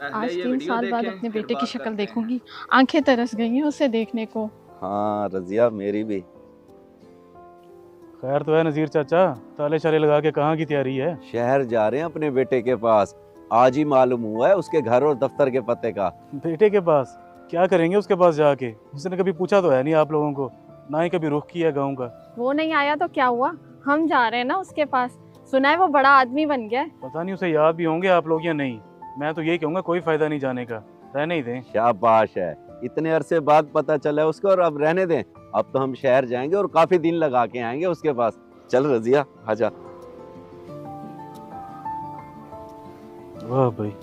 आज ये 3 साल बाद देखें, अपने फिर बेटे की बात शक्ल करते हैं। देखूंगी। आंखें तरस गई हैं उसे देखने को। हाँ रजिया, मेरी भी। खैर तो है नज़ीर चाचा, ताले शाले लगा के कहाँ की तैयारी है? शहर जा रहे हैं अपने बेटे के पास। आज ही मालूम हुआ है उसके घर और दफ्तर के पते का। बेटे के पास? क्या करेंगे उसके पास जाके? उसने कभी पूछा तो है नहीं आप लोगों को, ना ही कभी रुख किया गाँव का। वो नहीं आया तो क्या हुआ, हम जा रहे हैं ना उसके पास। सुना है वो बड़ा आदमी बन गया है। पता नहीं उसे याद भी होंगे आप लोग या नहीं। मैं तो यही कहूँगा कोई फायदा नहीं जाने का, रहने ही दें। शाबाश है, इतने अरसे बाद पता चला है उसको, और अब रहने दें। अब तो हम शहर जाएंगे और काफी दिन लगा के आएंगे उसके पास। चल रजिया, आजा। वाह भाई।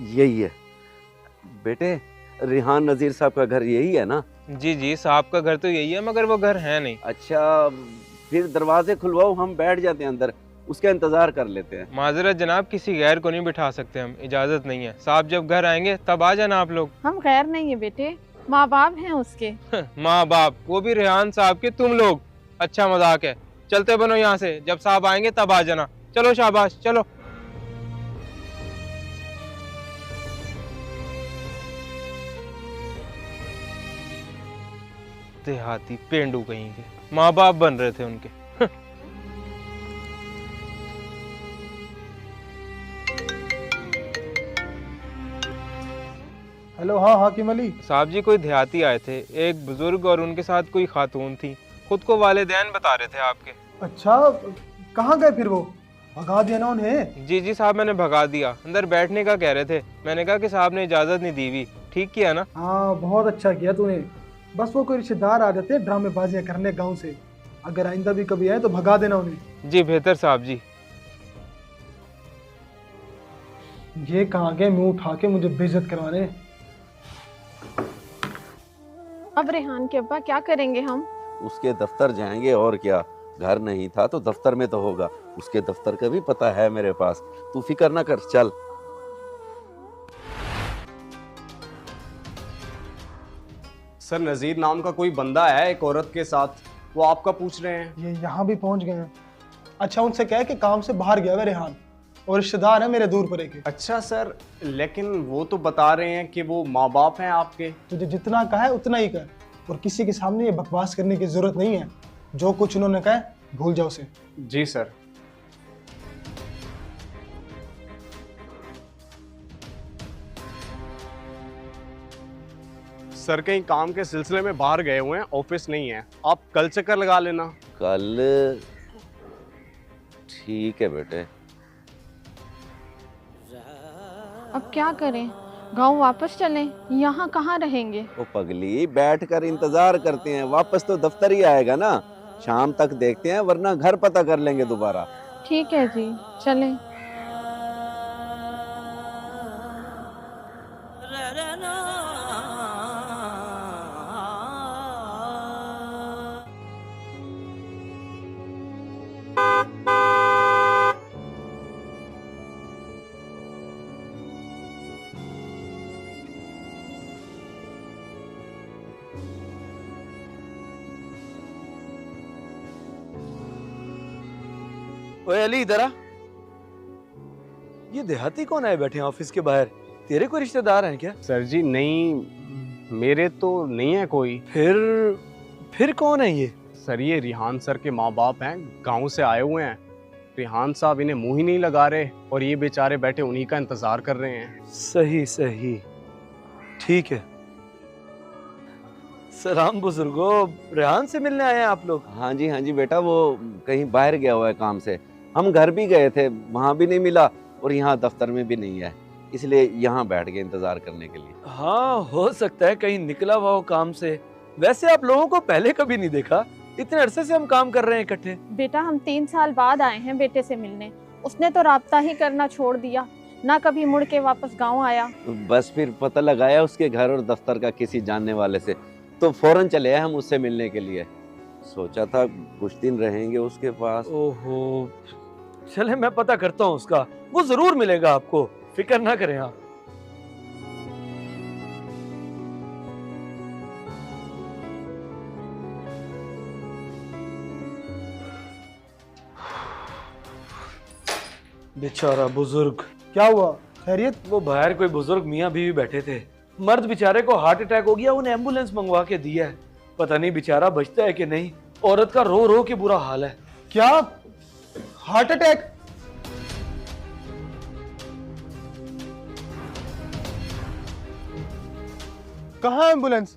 यही है बेटे, रिहान नजीर साहब का घर यही है ना? जी जी, साहब का घर तो यही है, मगर वो घर है नहीं। अच्छा, फिर दरवाजे खुलवाओ, हम बैठ जाते हैं अंदर, उसका इंतजार कर लेते हैं। माजरत जनाब, किसी गैर को नहीं बिठा सकते हम, इजाजत नहीं है। साहब जब घर आएंगे तब आ जाना आप लोग। हम गैर नहीं है बेटे, माँ बाप हैं उसके। माँ बाप, वो भी रेहान साहब के तुम लोग। अच्छा मजाक है, चलते बनो यहाँ से, जब साहब आएंगे तब आ जाना। चलो शाबाश, चलो। देहाती पेंडू कहीं के, माँ बाप बन रहे थे उनके। हेलो, हाँ हाकिम अली। साहब जी, कोई देहाती आए थे, एक बुजुर्ग और उनके साथ कोई खातून थी। खुद को वालिदैन बता रहे थे आपके। अच्छा, कहाँ गए फिर वो? भगा दिया ना उन्हें? जी जी साहब, मैंने भगा दिया। अंदर बैठने का कह रहे थे, मैंने कहा कि साहब ने इजाजत नहीं दी हुई। ठीक किया ना? हाँ, बहुत अच्छा किया तूने। बस वो कोई रिश्तेदार आ जाते हैं ड्रामेबाजियाँ करने गांव से। अगर आइंदा भी कभी आए तो भगा देना उन्हें। जी बेहतर साहब जी। ये कहाँ गए मुंह उठा के मुझे बेइज्जत करवाने। अब रेहान के अब्बा क्या करेंगे हम? उसके दफ्तर जाएंगे, और क्या। घर नहीं था तो दफ्तर में तो होगा। उसके दफ्तर का भी पता है मेरे पास, तू फिक्र ना कर, चल। सर, नज़ीर नाम का कोई बंदा है एक औरत के साथ, वो आपका पूछ रहे हैं। ये यहाँ भी पहुँच गए हैं। अच्छा, उनसे कह कि काम से बाहर गया हुआ रेहान, और रिश्तेदार है मेरे दूर परे के। अच्छा सर, लेकिन वो तो बता रहे हैं कि वो माँ बाप हैं आपके। तुझे जितना कहा है उतना ही कर, और किसी के सामने ये बकवास करने की जरूरत नहीं है। जो कुछ उन्होंने कहा है भूल जाओ उसे। जी सर। सर कहीं काम के सिलसिले में बाहर गए हुए हैं, ऑफिस नहीं है। आप कल चक्कर लगा लेना। कल? ठीक है बेटे। अब क्या करें, गांव वापस चलें? यहाँ कहाँ रहेंगे? ओ पगली, बैठ कर इंतजार करते हैं, वापस तो दफ्तर ही आएगा ना। शाम तक देखते हैं, वरना घर पता कर लेंगे दोबारा। ठीक है जी, चलें। ओए अली, इधर आ। ये देहाती कौन आए बैठे हैं ऑफिस के बाहर? तेरे कोई रिश्तेदार हैं क्या? सर जी नहीं, मेरे तो नहीं है कोई। फिर कौन है ये? सर ये रिहान सर के माँ बाप हैं, गांव से आए हुए हैं। रिहान साहब इन्हें मुंह ही नहीं लगा रहे, और ये बेचारे बैठे उन्हीं का इंतजार कर रहे हैं। सही सही, ठीक है। सलाम बुजुर्गो, रेहान से मिलने आए हैं आप लोग? हाँ जी बेटा, वो कहीं बाहर गया हुआ है काम से। हम घर भी गए थे, वहाँ भी नहीं मिला, और यहाँ दफ्तर में भी नहीं है, इसलिए यहाँ बैठ गए इंतजार करने के लिए। हाँ, हो सकता है कहीं निकला हुआ हो काम से। वैसे आप लोगों को पहले कभी नहीं देखा, इतने अरसे से हम काम कर रहे हैं इकट्ठे। बेटा, हम 3 साल बाद आए हैं बेटे से मिलने। उसने तो राब्ता ही करना छोड़ दिया, ना कभी मुड़ के वापस गांव आया। बस फिर पता लगाया उसके घर और दफ्तर का किसी जानने वाले से, तो फौरन चले आए हम उससे मिलने के लिए। सोचा था कुछ दिन रहेंगे उसके पास। ओहो, चले मैं पता करता हूँ उसका, वो जरूर मिलेगा आपको, फिक्र ना करें आप। बेचारा बुजुर्ग। क्या हुआ, खैरियत? वो बाहर कोई बुजुर्ग मियाँ बीवी बैठे थे, मर्द बेचारे को हार्ट अटैक हो गया, उन्हें एम्बुलेंस मंगवा के दी है, पता नहीं बेचारा बचता है कि नहीं। औरत का रो रो के बुरा हाल है। क्या, हार्ट अटैक? कहाँ एम्बुलेंस?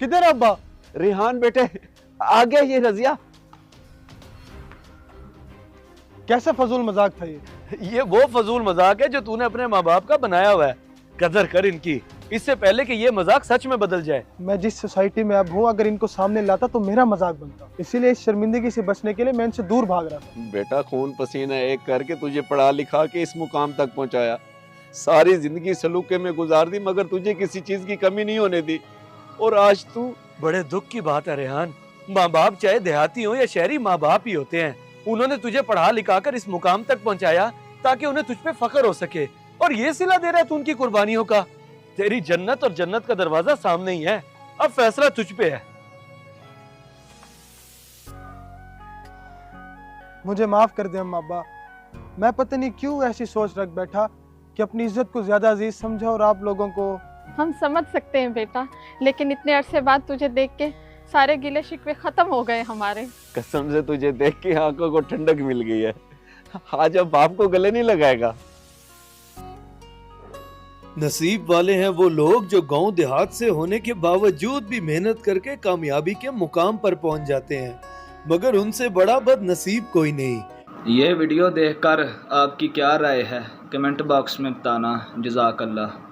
किधर अब्बा? रेहान बेटे आ गया ये रजिया। कैसा फजूल मजाक था ये वो फजूल मजाक है जो तूने अपने माँ बाप का बनाया हुआ है, कदर कर इनकी, इससे पहले कि ये मजाक सच में बदल जाए। मैं जिस सोसाइटी में अब हूँ, अगर इनको सामने लाता तो मेरा मजाक बनता, इसीलिए इस शर्मिंदगी से बचने के लिए मैं इनसे दूर भाग रहा था। बेटा खून पसीना एक करके तुझे पढ़ा लिखा के इस मुकाम तक पहुंचाया, सारी जिंदगी सलूके में गुजार दी मगर तुझे किसी चीज की कमी नहीं होने दी, और आज तू। बड़े दुख की बात है रेहान, माँ बाप चाहे देहाती हो या शहरी, माँ बाप ही होते हैं। उन्होंने तुझे पढ़ा लिखा कर इस मुकाम तक पहुंचाया ताकि उन्हें तुझ पे फख्र हो सके, और ये सिला दे रहा है तू उनकी कुर्बानियों का। तेरी जन्नत और जन्नत का दरवाजा सामने ही है, अब फैसला तुझ पे है। मुझे माफ कर दे अम्मा अब्बा, मैं पता नहीं क्यों ऐसी सोच रख बैठा कि अपनी इज्जत को ज्यादा अजीज समझा, और आप लोगों को। हम समझ सकते हैं बेटा, लेकिन इतने अरसे बाद तुझे देख के सारे गिले शिकवे खत्म हो गए हमारे। कसम से तुझे देख के आंखों को ठंडक मिल गई है, आज अब बाप को गले नहीं लगाएगा। नसीब वाले हैं वो लोग जो गांव देहात से होने के बावजूद भी मेहनत करके कामयाबी के मुकाम पर पहुंच जाते हैं, मगर उनसे बड़ा बदनसीब कोई नहीं। ये वीडियो देखकर आपकी क्या राय है कमेंट बॉक्स में बताना। जज़ाकल्लाह।